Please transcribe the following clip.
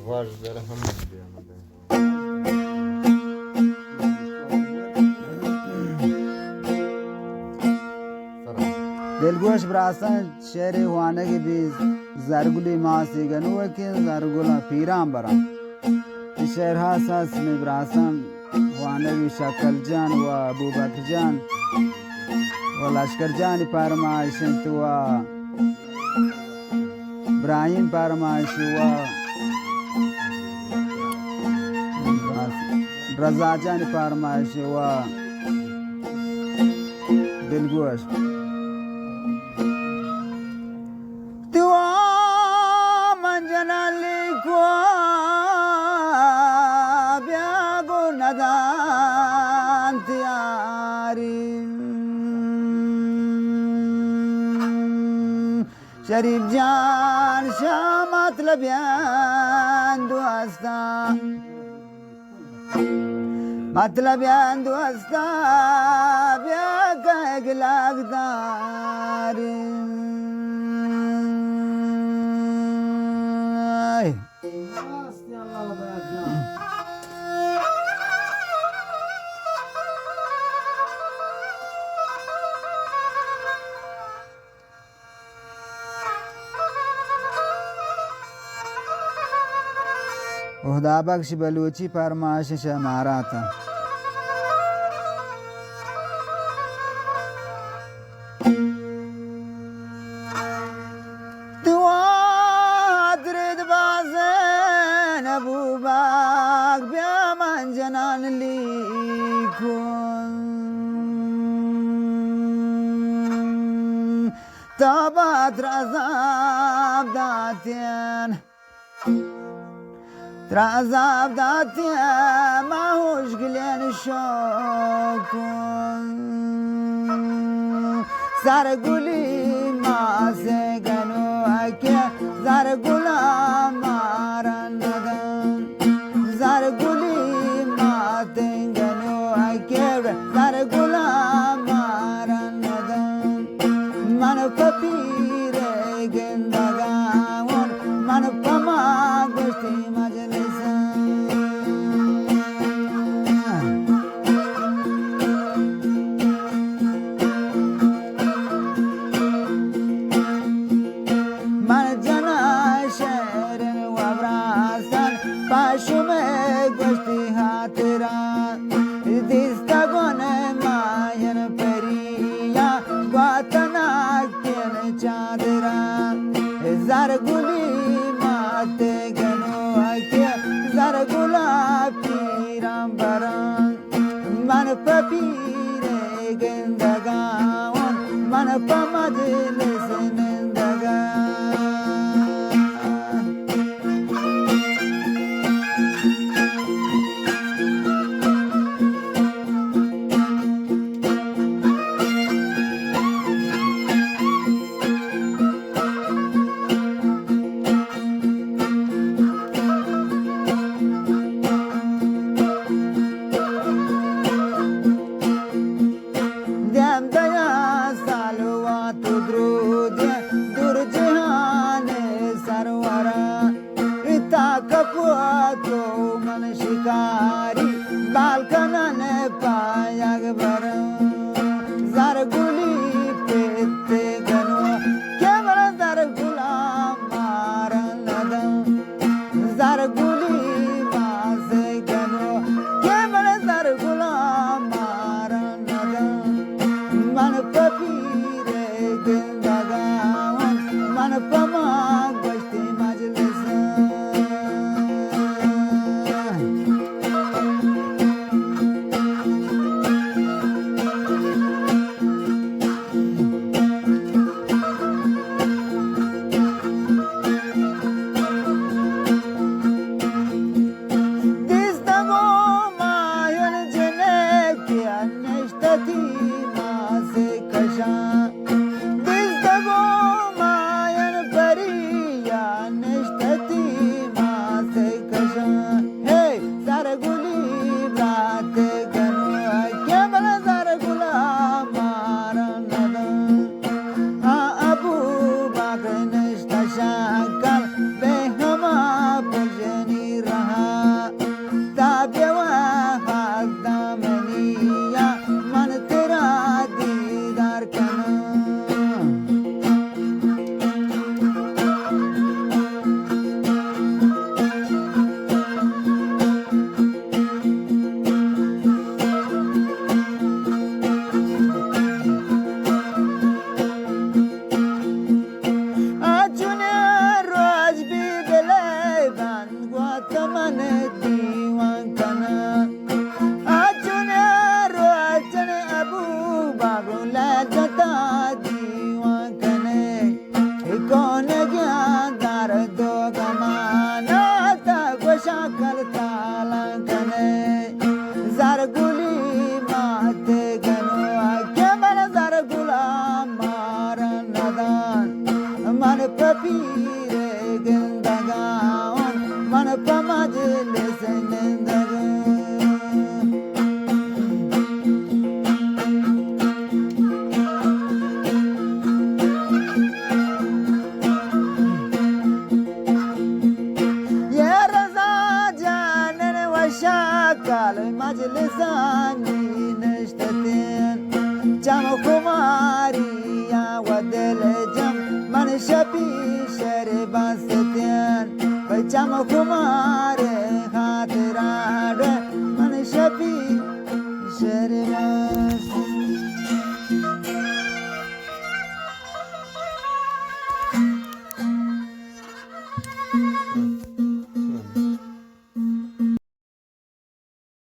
واش درهم بیامده. دلگوش براسن شعر وانگی بی زرگلی ماسی گنوه که زرگلا پیران برام شعر ها ساس می براسن وانگی شکل جان و ابو بکر جان و لشکر جانی پرمایشن تو و ابراهیم پرمایشی و رضا جانی پرمایشی و دلگوش शरीफ जान शाह मतलब दोस्ता मतलब दोस्ता ब्या कह लगदार उहदा बख्श बलूची फरमाश शमारा था दुआद्रिद बाज़न अबू बाग ब्यामन जनान लिखून ताबात रज़ाब दातियन ترازاب داتی ما هوش گلین شکن سر گلی ما سگنو اکی سر گلا مارن ندن سر گلی ما تنگنو اکی سر گلا مارن ندن من پپیر گندگان من پما گشتی زرگولی ماته گنو اکی زرگولا پیرم بران من پپیر گندگان من پا مجلس نندگان Shakal behama pujane من دیوان کنه اچونه رو اچونه ابو باگو لجتا دیوان کنه کونه گیان در دو گمانا تا گوشا کلتالان کنه زرگولی مات گنو که من زرگولا مارن ندان من پپیر گندگان من پا مجلس نندگان یه رضا جانن و شکل مجلسانی نشتتین جم کماری یا و دل جم من شبی شر بستین و جم کمار خاطران من شبی شر بستین